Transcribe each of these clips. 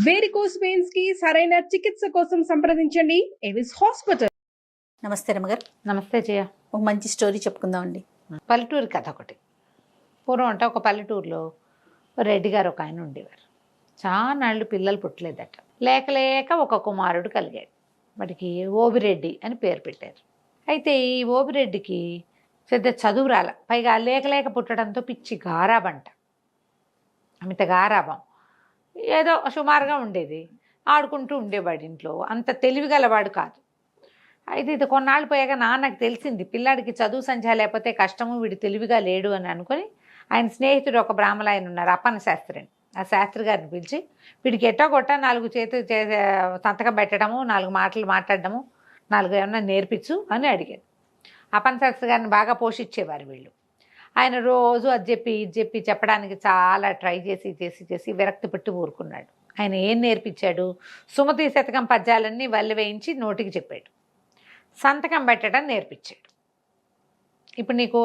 Varicose veins కి సరైన చికిత్స కోసం సంప్రదించండి ఎవిస్ హాస్పిటల్. నమస్తే రమ్మగారు. నమస్తే జయ. ఒక మంచి స్టోరీ చెప్పుకుందామండి. పల్లెటూరు కథ ఒకటి. పూర్వం అంటే ఒక పల్లెటూరులో రెడ్డి గారు ఒక ఆయన ఉండేవారు. చానాళ్ళు పిల్లలు పుట్టలేదట. లేక లేక ఒక కుమారుడు కలిగాడు. వాడికి ఓబిరెడ్డి అని పేరు పెట్టారు. అయితే ఈ ఓబిరెడ్డికి పెద్ద చదువు రాల, పైగా లేక లేక పుట్టడంతో పిచ్చి గారాబంట, అమిత గారాబం. ఏదో సుమారుగా ఉండేది, ఆడుకుంటూ ఉండేవాడు ఇంట్లో. అంత తెలివిగలవాడు కాదు. అయితే ఇది కొన్నాళ్ళు పోయాక నాన్నకు తెలిసింది పిల్లాడికి చదువు సంధ్య లేకపోతే కష్టము, వీడు తెలివిగా లేడు అని అనుకుని ఆయన స్నేహితుడు ఒక బ్రాహ్మణ ఆయన ఉన్నారు, అప్పన్న శాస్త్రి అని. ఆ శాస్త్రి గారిని పిలిచి వీడికి ఎట్టో కొట్ట 4 చేతులు సంతకం పెట్టడము, 4 మాటలు మాట్లాడడము, 4 ఏమన్నా నేర్పించు అని అడిగాడు. అప్పన్న శాస్త్రి గారిని బాగా పోషించేవారు వీళ్ళు. ఆయన రోజు అది చెప్పి ఇది చెప్పి చెప్పడానికి చాలా ట్రై చేసి చేసి చేసి విరక్తి పెట్టి ఊరుకున్నాడు. ఆయన ఏం నేర్పించాడు? సుమతి శతకం పద్యాలన్నీ వల్లి వేయించి నోటికి చెప్పాడు. సంతకం పెట్టడం నేర్పించాడు. ఇప్పుడు నీకు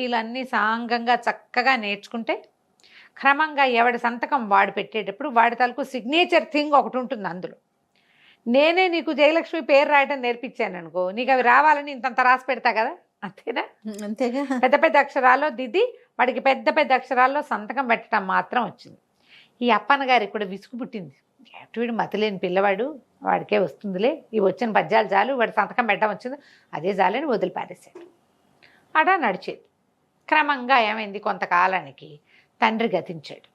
ఇలన్నీ సాంగంగా చక్కగా నేర్చుకుంటే క్రమంగా ఎవడి సంతకం వాడు పెట్టేటప్పుడు వాడి తలకు సిగ్నేచర్ థింగ్ ఒకటి ఉంటుంది అందులో. నేనే నీకు జయలక్ష్మి పేరు రాయడం నేర్పించాను అనుకో, నీకు అవి రావాలని ఇంతంత రాసి పెడతా కదా, అంతేనా? అంతేగా. పెద్ద పెద్ద అక్షరాల్లో దిద్ది వాడికి పెద్ద పెద్ద అక్షరాల్లో సంతకం పెట్టడం మాత్రం వచ్చింది. ఈ అప్పన్న గారికి కూడా విసుగు పుట్టింది. వీడు మతిలేని పిల్లవాడు, వాడికే వస్తుందిలే, ఇవి వచ్చిన పద్యాలు చాలు, వాడి సంతకం పెట్టడం వచ్చింది, అదే చాలని వదిలిపారేశాడు. అలా నడిచేది. క్రమంగా ఏమైంది, కొంతకాలానికి తండ్రి గతించాడు.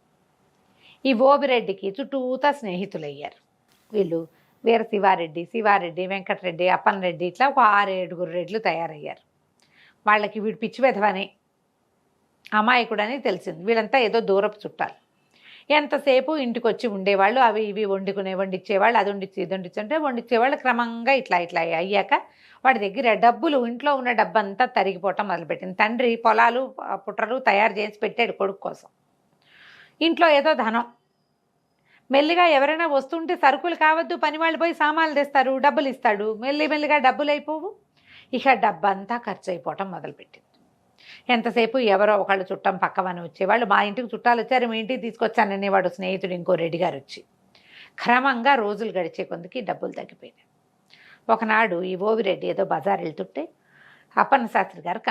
ఈ ఓబిరెడ్డికి చుట్టూతా స్నేహితులయ్యారు. వీళ్ళు వీర శివారెడ్డి, వెంకటరెడ్డి, అప్పన్నరెడ్డి, ఇట్లా ఒక 6-7 రెడ్లు తయారయ్యారు. వాళ్ళకి వీడు పిచ్చి వెధవని, అమాయకుడని తెలిసింది. వీళ్ళంతా ఏదో దూరపు చుట్టాలు. ఎంతసేపు ఇంటికి వచ్చి ఉండేవాళ్ళు, అవి ఇవి వండిచ్చేవాళ్ళు, అది వండిచ్చి ఇది వండిచ్చుంటే వండిచ్చేవాళ్ళు. క్రమంగా ఇట్లా అయ్యాక వాడి దగ్గర డబ్బులు, ఇంట్లో ఉన్న డబ్బంతా తరిగిపోవటం మొదలుపెట్టింది. తండ్రి పొలాలు పుట్రలు తయారు చేసి పెట్టాడు కొడుకు కోసం. ఇంట్లో ఏదో ధనం. మెల్లిగా ఎవరైనా వస్తుంటే సరుకులు కావద్దు, పని వాళ్ళు పోయి సామాన్లు తెస్తారు, డబ్బులు ఇస్తాడు. మెల్లిగా డబ్బులు అయిపోవు. ఇక డబ్బంతా ఖర్చు అయిపోవటం మొదలుపెట్టింది. ఎంతసేపు ఎవరో ఒకళ్ళు చుట్టం పక్కవని వచ్చేవాళ్ళు. మా ఇంటికి చుట్టాలు వచ్చారు, మీ ఇంటికి తీసుకొచ్చాననేవాడు స్నేహితుడు ఇంకో రెడ్డి గారు వచ్చి. క్రమంగా రోజులు గడిచే కొందికి డబ్బులు తగ్గిపోయినాయి. ఒకనాడు ఈ ఓవిరెడ్డి ఏదో బజార్ వెళ్తుంటే అప్పన్న శాస్త్రి గారు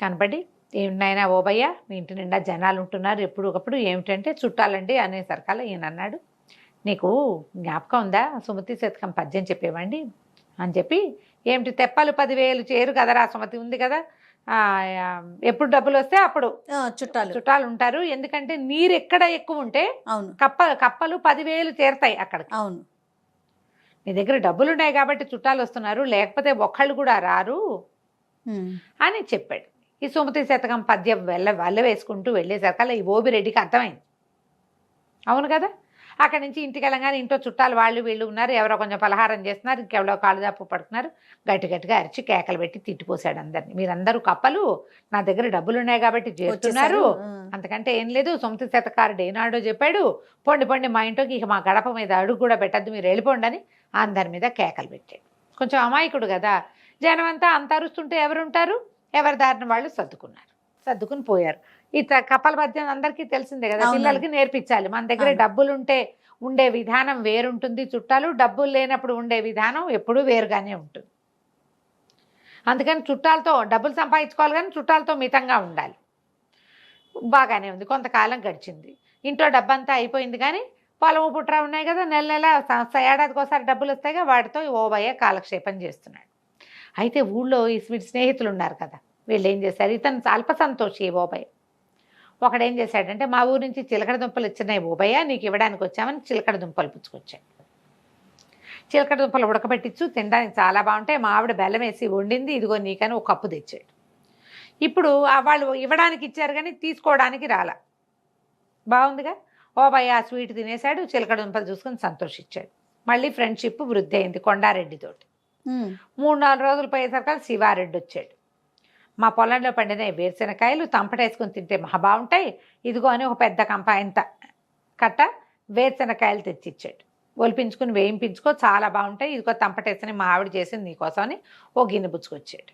కనపడి, ఏమిటైనా ఓబయ్య, మీ ఇంటి నిండా జనాలు ఉంటున్నారు ఎప్పుడు ఒకప్పుడు, ఏమిటంటే చుట్టాలండి అనేసరికల్లా ఈయన అన్నాడు, నీకు జ్ఞాపకం ఉందా, సుమతి శతకం పద్యం చెప్పేవండి అని చెప్పి, ఏమిటి తెప్పలు 10,000 చేరు కదరా, సుమతి ఉంది కదా, ఎప్పుడు డబ్బులు వస్తే అప్పుడు చుట్టాలు ఉంటారు, ఎందుకంటే నీరు ఎక్కడ ఎక్కువ ఉంటే కప్పలు 10,000 చేరుతాయి అక్కడికి. అవును, నీ దగ్గర డబ్బులు ఉన్నాయి కాబట్టి చుట్టాలు వస్తున్నారు, లేకపోతే ఒక్కళ్ళు కూడా రారు అని చెప్పాడు. ఈ సుమతి శతకం పద్యం వల్ల వేసుకుంటూ వెళ్ళేసరికల్లా ఈ ఓబిరెడ్డికి అర్థమైంది. అవును కదా. అక్కడి నుంచి ఇంటికి వెళ్ళగానే ఇంట్లో చుట్టాలు వాళ్ళు వీళ్ళు ఉన్నారు, ఎవరో కొంచెం పలహారం చేస్తున్నారు, ఇంకెవరో కాళ్ళదాపు పడుతున్నారు. గట్టిగా అరిచి కేకలు పెట్టి తిట్టిపోసాడు అందరినీ. మీరందరూ కప్పలు, నా దగ్గర డబ్బులు ఉన్నాయి కాబట్టి చేస్తున్నారు, అంతకంటే ఏం లేదు. సుమతి శతకారుడు ఏనాడో చెప్పాడు, పొండి మా ఇంట్లోకి ఇక మా గడప మీద అడుగు కూడా పెట్టద్దు, మీరు వెళ్ళిపోండి అని అందరి మీద కేకలు పెట్టాడు. కొంచెం అమాయకుడు కదా, జనం అంతా అంత అరుస్తుంటే ఎవరుంటారు, ఎవరి దారిని వాళ్ళు సర్దుకుని పోయారు. ఈ కప్పల పద్యం అందరికీ తెలిసిందే కదా, పిల్లలకి నేర్పించాలి. మన దగ్గర డబ్బులు ఉంటే ఉండే విధానం వేరుంటుంది, చుట్టాలు డబ్బులు లేనప్పుడు ఉండే విధానం ఎప్పుడూ వేరుగానే ఉంటుంది. అందుకని చుట్టాలతో డబ్బులు సంపాదించుకోవాలి, కానీ చుట్టాలతో మితంగా ఉండాలి. బాగానే ఉంది. కొంతకాలం గడిచింది, ఇంట్లో డబ్బంతా అయిపోయింది, కానీ పొలము పుట్ర ఉన్నాయి కదా, నెల ఏడాదికి ఒకసారి డబ్బులు వస్తాయిగా, వాటితో ఓబయ్య కాలక్షేపం చేస్తున్నాడు. అయితే ఊళ్ళో ఈ స్నేహితులు ఉన్నారు కదా, వీళ్ళు ఏం చేశారు, ఇతను అల్ప సంతోషి ఓబయ్య. ఒకడేం చేశాడంటే, మా ఊరి నుంచి చిలకడ దుంపలు ఇచ్చినాయి ఓబయ్య, నీకు ఇవ్వడానికి వచ్చామని చిలకడ దుంపలు పుచ్చుకొచ్చాడు. చిలకడ దుంపలు ఉడకబెట్టించు, తినడానికి చాలా బాగుంటాయి, మా ఆవిడ బెల్లం వేసి వండింది, ఇదిగో నీకని ఒక కప్పు తెచ్చాడు. ఇప్పుడు వాళ్ళు ఇవ్వడానికి ఇచ్చారు కానీ తీసుకోవడానికి రాలా. బాగుందిగా. ఓబయ్య ఆ స్వీట్ తినేశాడు, చిలకడ దుంపలు చూసుకొని సంతోషించాడు. మళ్ళీ ఫ్రెండ్షిప్ వృద్ధి అయింది కొండారెడ్డితోటి. 3-4 రోజులు పోయేసరికి శివారెడ్డి వచ్చాడు. మా పొలంలో పండిన వేరుశెనకాయలు తంపటేసుకొని తింటే మహా బాగుంటాయి, ఇదిగో అని ఒక పెద్ద కంప కట్ట వేరుశెనకాయలు తెచ్చిచ్చాడు. ఒలిపించుకుని వేయింపించుకో, చాలా బాగుంటాయి, ఇదిగో తంపటేసుకుని మా ఆవిడ చేసింది నీకోసం అని ఓ గిన్నె పుచ్చుకొచ్చాడు.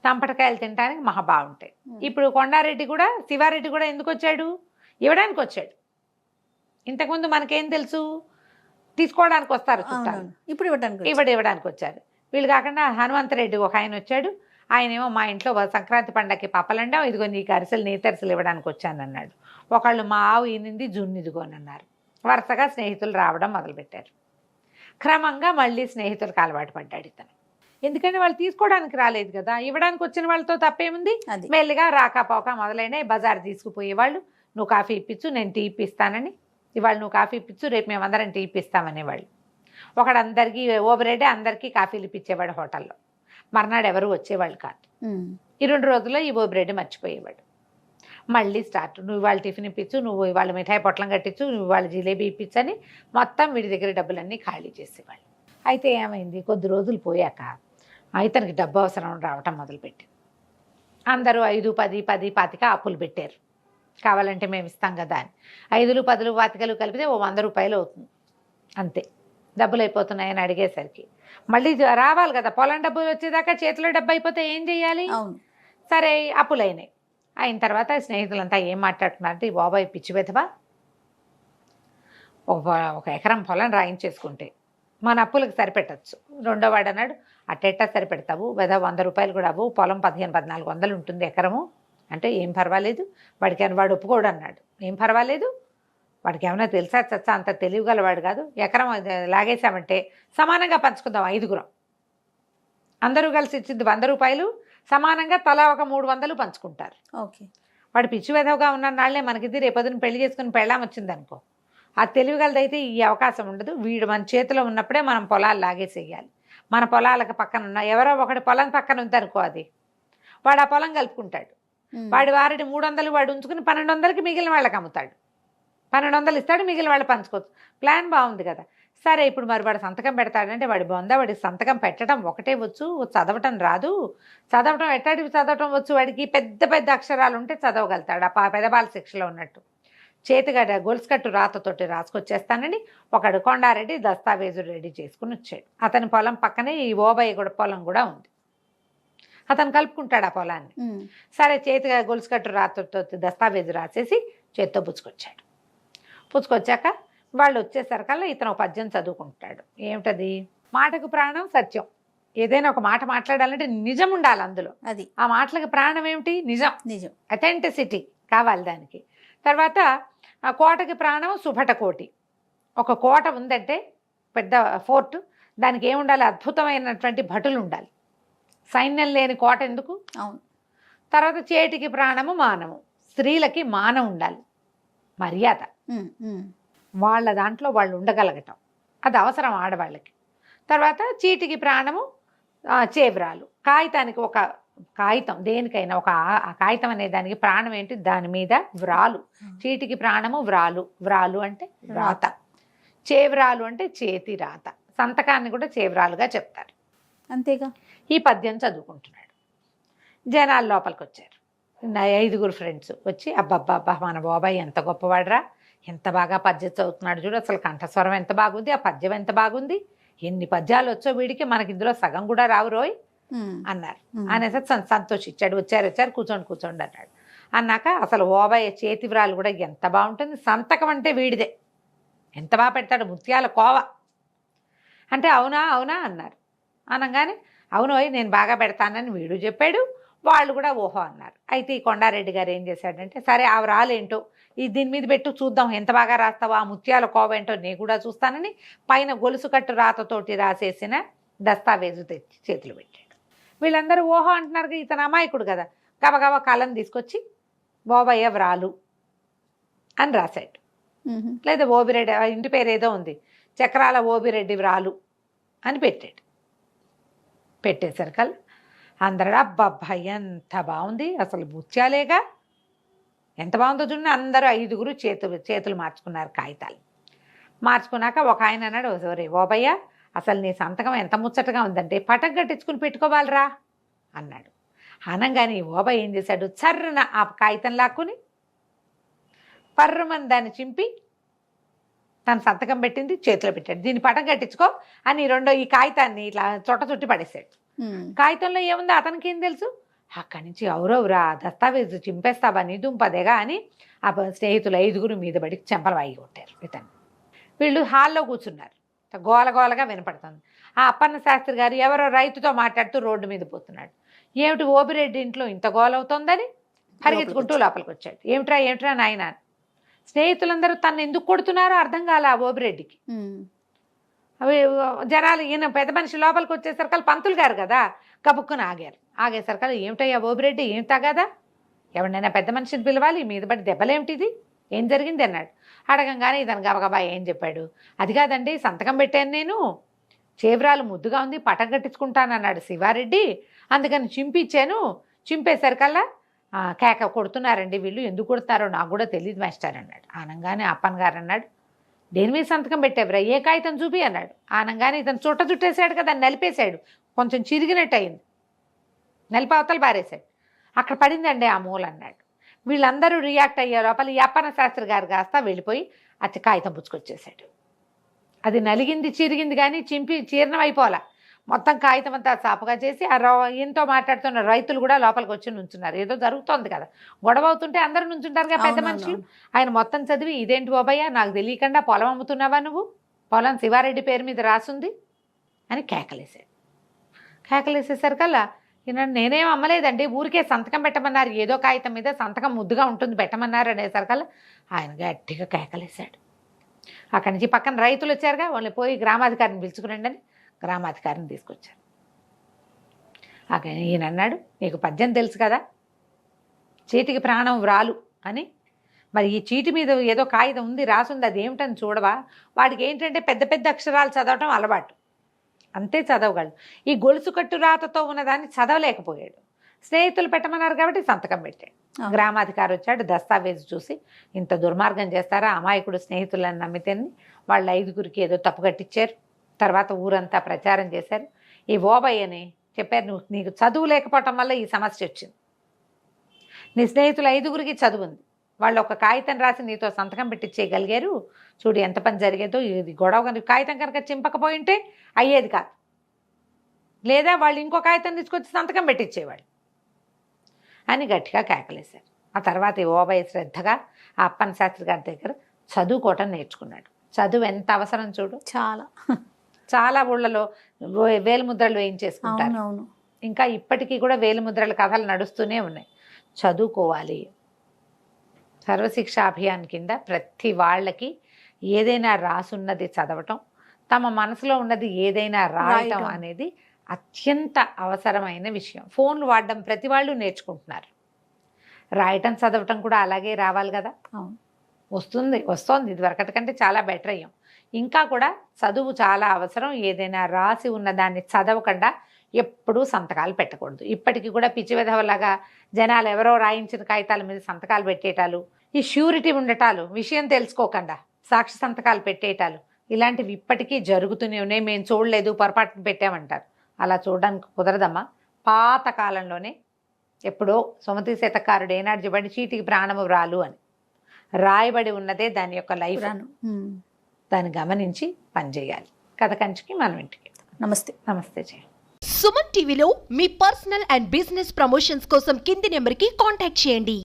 తంపటకాయలు తినడానికి మహా బాగుంటాయి. ఇప్పుడు కొండారెడ్డి కూడా శివారెడ్డి కూడా ఎందుకు వచ్చాడు, ఇవ్వడానికి వచ్చాడు. ఇంతకుముందు మనకేం తెలుసు, తీసుకోవడానికి వస్తారు చుట్టాలు, అవునవును. ఇప్పుడు ఇవ్వడానికి ఇవ్వడానికి వచ్చారు. వీళ్ళు కాకుండా హనుమంతరెడ్డి ఒక ఆయన వచ్చాడు. ఆయనేమో మా ఇంట్లో సంక్రాంతి పండగకి పప్పలండాం, ఇదిగో నీకు అరిసెలు నేతరిసెలు ఇవ్వడానికి వచ్చానన్నాడు. ఒకళ్ళు మా ఆవు ఈనింది జున్ను ఇదిగోనన్నారు. వరుసగా స్నేహితులు రావడం మొదలుపెట్టారు. క్రమంగా మళ్ళీ స్నేహితులకు అలవాటు పడ్డాడు ఇతను. ఎందుకంటే వాళ్ళు తీసుకోవడానికి రాలేదు కదా, ఇవ్వడానికి వచ్చిన వాళ్ళతో తప్పేముంది. అది మెల్లిగా రాకపోక మొదలైన బజార్ తీసుకుపోయేవాళ్ళు. నువ్వు కాఫీ ఇప్పించు, నేను టీ ఇప్పిస్తానని. ఇవాళ నువ్వు కాఫీ ఇప్పించు, రేపు మేమందరం టీ ఇప్పిస్తామనేవాళ్ళు. ఒకడందరికీ ఓబరేడే అందరికీ కాఫీలు ఇప్పించేవాడు హోటల్లో. మర్నాడు ఎవరు వచ్చేవాళ్ళు కాదు. ఈ 2 రోజుల్లో ఈ ఓబరేడే మర్చిపోయేవాడు. మళ్ళీ స్టార్ట్, నువ్వు ఇవాళ టిఫిన్ ఇప్పించు, నువ్వు ఇవాళ మిఠాయి పొట్లం కట్టించు, నువ్వు ఇవాళ జిలేబీ ఇప్పించని మొత్తం వీడి దగ్గర డబ్బులన్నీ ఖాళీ చేసేవాళ్ళు. అయితే ఏమైంది, కొద్ది రోజులు పోయాక ఇతనికి డబ్బు అవసరం రావటం మొదలుపెట్టింది. అందరూ 5, 10, 10, 25 అప్పులు పెట్టారు. కావాలంటే మేము ఇస్తాం కదా అని. 5, 10, 25 కలిపితే ఓ 100 రూపాయలు అవుతుంది అంతే. డబ్బులు అయిపోతున్నాయని అడిగేసరికి మళ్ళీ రావాలి కదా, పొలం డబ్బులు వచ్చేదాకా చేతిలో డబ్బు అయిపోతే ఏం చేయాలి. అవును. సరే అప్పులైనాయి. అయిన తర్వాత స్నేహితులంతా ఏం మాట్లాడుతున్నారంటే, ఈ బాబాయ్ పిచ్చి వెధవా, ఒక ఎకరం పొలం రాయించేసుకుంటే మన అప్పులకు సరిపెట్టచ్చు. రెండో వాడు అన్నాడు, అట్టెట్టా సరిపెడతావు వెధవ, 100 రూపాయలు కూడా అవ్వు, పొలం 1500-1400 ఉంటుంది ఎకరము అంటే. ఏం పర్వాలేదు వాడికి అని వాడు ఒప్పుకోడు అన్నాడు. ఏం పర్వాలేదు, వాడికి ఏమైనా తెలుసా చచ్చా, అంత తెలివిగలవాడు కాదు. ఎకరం లాగేశామంటే సమానంగా పంచుకుందాం, 5గురం అందరూ కలిసి ఇచ్చింది 100 రూపాయలు, సమానంగా తలా ఒక 300 పంచుకుంటారు. ఓకే. వాడు పిచ్చి వెధవగా ఉన్న నాళ్లే మనకిది రేపొద్దున పెళ్లి చేసుకుని పెళ్ళాం వచ్చిందనుకో, ఆ తెలివిగలదైతే ఈ అవకాశం ఉండదు. వీడు మన చేతిలో ఉన్నప్పుడే మనం పొలాలు లాగేసేయాలి. మన పొలాలకు పక్కన ఉన్న ఎవరో ఒకటి పొలం పక్కన ఉందనుకో, అది వాడు ఆ పొలం కలుపుకుంటాడు. వాడి వారిని 300 వాడు ఉంచుకుని 1200కి మిగిలిన వాళ్ళకి అమ్ముతాడు. 1200 ఇస్తాడు, మిగిలిన వాళ్ళు పంచుకోవచ్చు. ప్లాన్ బాగుంది కదా. సరే ఇప్పుడు మరి వాడు సంతకం పెడతాడంటే వాడి బొంద, వాడికి సంతకం పెట్టడం ఒకటే వచ్చు, చదవటం రాదు. చదవటం ఎట్టాడివి చదవటం వచ్చు వాడికి, పెద్ద పెద్ద అక్షరాలు ఉంటే చదవగలుగుతాడు. ఆ పెదబాల శిక్షలో ఉన్నట్టు చేతిగడ్డ గొలుసుకట్టు రాతతోటి రాసుకొచ్చేస్తానని ఒకడు కొండారెడ్డి దస్తావేజు రెడీ చేసుకుని వచ్చాడు. అతని పొలం పక్కనే ఈ ఓబయ్య కూడా పొలం కూడా ఉంది. అతను కలుపుకుంటాడు ఆ పొలాన్ని. సరే చేతిగా గొలుసుకట్టు రాతతో దస్తావేజు రాసేసి చేత్తో పుచ్చుకొచ్చాడు. పుచ్చుకొచ్చాక వాళ్ళు వచ్చేసరికల్లా ఇతను ఒక పద్యం చదువుకుంటాడు. ఏమిటది, మాటకు ప్రాణం సత్యం. ఏదైనా ఒక మాట మాట్లాడాలంటే నిజం ఉండాలి అందులో. అది ఆ మాటలకు ప్రాణం ఏమిటి, నిజం. నిజం, అథెంటిసిటీ కావాలి దానికి. తర్వాత ఆ కోటకి ప్రాణం సుభట కోటి. ఒక కోట ఉందంటే పెద్ద ఫోర్ట్, దానికి ఏముండాలి, అద్భుతమైనటువంటి భటులు ఉండాలి. సైన్యం లేని కోట ఎందుకు. అవును. తర్వాత చేటికి ప్రాణము మానము, స్త్రీలకి మానం ఉండాలి, మర్యాద, వాళ్ళ దాంట్లో వాళ్ళు ఉండగలగటం, అది అవసరం ఆడవాళ్ళకి. తర్వాత చీటికి ప్రాణము చేవ్రాలు, కాగితానికి ఒక కాగితం, దేనికైనా ఒక కాగితం అనే దానికి ప్రాణం ఏంటి, దాని మీద వ్రాలు. చీటికి ప్రాణము వ్రాలు, వ్రాలు అంటే రాత, చేవ్రాలు అంటే చేతి రాత. సంతకాన్ని కూడా చేవ్రాలుగా చెప్తారు. అంతేగా. ఈ పద్యం చదువుకుంటున్నాడు. జనాలు లోపలికి వచ్చారు. 5 ఫ్రెండ్స్ వచ్చి, అబ్బబ్బబ్బా మన బాబాయ్ ఎంత గొప్పవాడరా, ఎంత బాగా పద్యం చదువుతున్నాడు చూడు, అసలు కంఠస్వరం ఎంత బాగుంది, ఆ పద్యం ఎంత బాగుంది, ఎన్ని పద్యాలు వచ్చో వీడికి, మనకి ఇందులో సగం కూడా రావు రోయ్ అన్నారు. అనేసి సంతోషించాడు. వచ్చారు కూర్చోండి అన్నాడు. అన్నాక అసలు ఓబాయ్ చేతి వ్రాలు కూడా ఎంత బాగుంటుంది, సంతకం అంటే వీడిదే, ఎంత బాగా పెడతాడు, ముత్యాల కోవ అంటే. అవునా అవునా అన్నారు. అనగానే అవునోయ్ నేను బాగా పెడతానని వీడు చెప్పాడు, వాళ్ళు కూడా ఓహో అన్నారు. అయితే ఈ కొండారెడ్డి గారు ఏం చేశాడంటే, సరే ఆ వ్రాలేంటో దీని మీద పెట్టు చూద్దాం, ఎంత బాగా రాస్తావో, ఆ ముత్యాల కోవ ఏంటో నేను కూడా చూస్తానని పైన గొలుసు కట్టు రాతతోటి రాసేసిన దస్తావేజు తెచ్చి చేతులు పెట్టాడు. వీళ్ళందరూ ఓహో అంటున్నారు, ఇతను అమాయకుడు కదా, గబగబా కలం తీసుకొచ్చి ఓబయ్య వ్రాలు అని రాశాడు. లేదా ఓబిరెడ్డి, ఇంటి పేరు ఏదో ఉంది, చక్రాల ఓబిరెడ్డి వ్రాలు అని పెట్టాడు. పెట్టేసరికల్లా అందరూ అబ్బబ్బా ఎంత బాగుంది, అసలు ముత్యాలేగా, ఎంత బాగుందో చూడండి. అందరూ 5 చేతులు మార్చుకున్నారు కాగితాలు. మార్చుకున్నాక ఒక ఆయన అన్నాడు, సరే ఓబయ్య అసలు నీ సంతకం ఎంత ముచ్చటగా ఉందంటే పటం కట్టించుకుని పెట్టుకోవాలరా అన్నాడు. అనగానే ఓబయ్య ఏం చేశాడు, చర్రన ఆ కాగితం లాక్కుని పర్రమని దాన్ని చింపి తన సంతకం పెట్టింది చేతిలో పెట్టాడు. దీన్ని పటం కట్టించుకో అని ఈ కాగితాన్ని ఇట్లా చుట్టి పడేశాడు. కాగితంలో ఏముందో అతనికి ఏం తెలుసు. అక్కడి నుంచి ఎవరెవరా దస్తావేజు చింపేస్తావా నీ దుంపదేగా అని స్నేహితులు 5 మీద పడి చెంపలు వాయి కొట్టారు ఇతను. వీళ్ళు హాల్లో కూర్చున్నారు, గోలగోలగా వినపడుతుంది. ఆ అప్పన్న శాస్త్రి గారు ఎవరో రైతుతో మాట్లాడుతూ రోడ్డు మీద పోతున్నాడు. ఏమిటి ఓబిరెడ్డి ఇంట్లో ఇంత గోల అవుతోందని పరిగెత్తుకుంటూ లోపలికి వచ్చాడు. ఏమిట్రా నాయన. స్నేహితులందరూ తను ఎందుకు కొడుతున్నారో అర్థం కాలే ఆ ఓబిరెడ్డికి. అవి జనాలు ఈయన పెద్ద మనిషి లోపలికి వచ్చేసరికి పంతులు గారు కదా కబుక్కుని ఆగేసరికి ఏమిటయ్యా ఓబిరెడ్డి, ఏం తాగాదా, ఎవరినైనా పెద్ద మనిషిని పిలవాలి, మీద పడి దెబ్బలేమిటిది, ఏం జరిగింది అన్నాడు. అడగంగానే ఇతను గబగబా ఏం చెప్పాడు. అది కాదండి, సంతకం పెట్టాను నేను, చేవ్రాలు ముద్దుగా ఉంది, పటం కట్టించుకుంటానన్నాడు శివారెడ్డి, అందుకని చింపిచ్చాను, చింపేసరికల్లా కేక కొడుతున్నారండి వీళ్ళు, ఎందుకు కొడుతున్నారో నాకు కూడా తెలియదు మాస్టర్ అన్నాడు. ఆనంగానే అప్పన్ గారు అన్నాడు, దేని మీద సంతకం పెట్టేవరా, ఏ కాగితం చూపి అన్నాడు. ఆనంగానే ఇతను చుట్టేసాడు కదా, నలిపేశాడు, కొంచెం చిరిగినట్టు అయింది, నలిపి అవతల బారేశాడు. అక్కడ పడిందండి ఆ మూల అన్నాడు. వీళ్ళందరూ రియాక్ట్ అయ్యే లోపల ఈ అప్పన్న శాస్త్రి గారు కాస్త వెళ్ళిపోయి కాగితం పుచ్చుకొచ్చేసాడు. అది నలిగింది చిరిగింది కానీ చింపి జీర్ణం అయిపోవాలా, మొత్తం కాగితం అంతా సాపుగా చేసి ఈయనతో మాట్లాడుతున్న రైతులు కూడా లోపలికి వచ్చి నుంచున్నారు. ఏదో జరుగుతోంది కదా, గొడవ అవుతుంటే అందరూ నుంచుంటారు కదా పెద్ద మనుషులు. ఆయన మొత్తం చదివి, ఇదేంటి బాబయ్య, నాకు తెలియకుండా పొలం అమ్ముతున్నావా నువ్వు, పొలం శివారెడ్డి పేరు మీద రాసుంది అని కేకలేసేసరికల్లా ఈయన నేనేం అమ్మలేదండి, ఊరికే సంతకం పెట్టమన్నారు, ఏదో కాగితం మీద సంతకం ముద్దుగా ఉంటుంది పెట్టమన్నారు అనేసరికల్లా ఆయన గట్టిగా కేకలేశాడు. అక్కడి నుంచి పక్కన రైతులు వచ్చారుగా, వాళ్ళు పోయి గ్రామాధికారిని పిలుచుకురండి అని గ్రామాధికారిని తీసుకొచ్చారు. అక్కడ ఈయన అన్నాడు, నీకు పద్యం తెలుసు కదా, చీటికి ప్రాణం వ్రాలు అని, మరి ఈ చీటి మీద ఏదో కాగితం ఉంది రాసుంది, అది ఏమిటని చూడవా. వాడికి ఏంటంటే పెద్ద పెద్ద అక్షరాలు చదవటం అలవాటు, అంతే చదవగలడు. ఈ గొలుసు కట్టు రాతతో ఉన్నదాన్ని చదవలేకపోయాడు. స్నేహితులు పెట్టమన్నారు కాబట్టి సంతకం పెట్టాడు. గ్రామాధికారి వచ్చాడు, దస్తావేజు చూసి, ఇంత దుర్మార్గం చేస్తారా, అమాయకుడు స్నేహితులను నమ్మితేని వాళ్ళ 5 ఏదో తప్పు కట్టించారు. తర్వాత ఊరంతా ప్రచారం చేశారు. ఈ ఓబయ్యని చెప్పారు, నీకు చదువు లేకపోవటం వల్ల ఈ సమస్య వచ్చింది, నీ స్నేహితులు 5 చదువు ఉంది, వాళ్ళు ఒక కాగితం రాసి నీతో సంతకం పెట్టించేయగలిగారు, చూడు ఎంత పని జరిగేదో. ఇది గొడవ కనుక కాగితం కనుక చింపకపోయి ఉంటే అయ్యేది కాదు, లేదా వాళ్ళు ఇంకో కాగితం తీసుకొచ్చి సంతకం పెట్టించేవాళ్ళు అని గట్టిగా కేకలేశారు. ఆ తర్వాత ఈ ఓబయ్య శ్రద్ధగా ఆ అప్పన్న శాస్త్రి గారి దగ్గర చదువుకోవటం నేర్చుకున్నాడు. చదువు ఎంత అవసరం చూడు, చాలా ఊళ్ళలో వేలిముద్రలు వేయించేసుకుంటారు. ఇంకా ఇప్పటికీ కూడా వేలిముద్రల కథలు నడుస్తూనే ఉన్నాయి. చదువుకోవాలి. సర్వశిక్ష అభియాన్ కింద ప్రతి వాళ్ళకి ఏదైనా రాసున్నది చదవటం, తమ మనసులో ఉన్నది ఏదైనా రాయటం అనేది అత్యంత అవసరమైన విషయం. ఫోన్లు వాడడం ప్రతి వాళ్ళు నేర్చుకుంటున్నారు, రాయటం చదవటం కూడా అలాగే రావాలి కదా. వస్తుంది ఇదివరకటి కంటే చాలా బెటర్ అయ్యాం. ఇంకా కూడా చదువు చాలా అవసరం. ఏదైనా రాసి ఉన్న దాన్ని చదవకుండా ఎప్పుడూ సంతకాలు పెట్టకూడదు. ఇప్పటికీ కూడా పిచ్చి విధవలాగా జనాలు ఎవరో రాయించిన కాగితాల మీద సంతకాలు పెట్టేటాలు, ఈ ష్యూరిటీ ఉండటాలు, విషయం తెలుసుకోకుండా సాక్షి సంతకాలు పెట్టేటాలు, ఇలాంటివి ఇప్పటికీ జరుగుతూనే ఉన్నాయి. మేము చూడలేదు, పొరపాటున పెట్టామంటారు. అలా చూడడానికి కుదరదమ్మా. పాత కాలంలోనే ఎప్పుడో సుమతి శతకారుడు ఏనాడు చెప్పండి, చీటికి ప్రాణము వ్రాలు అని రాయబడి ఉన్నదే దాని యొక్క లైఫ్. దాన్ని గమనించి పనిచేయాలి. కథ కంచికి మనం ఇంటికి. నమస్తే జయ. సుమన్ టీవీలో మీ పర్సనల్ అండ్ బిజినెస్ ప్రమోషన్స్ కోసం కింది నెంబర్కి కాంటాక్ట్ చేయండి.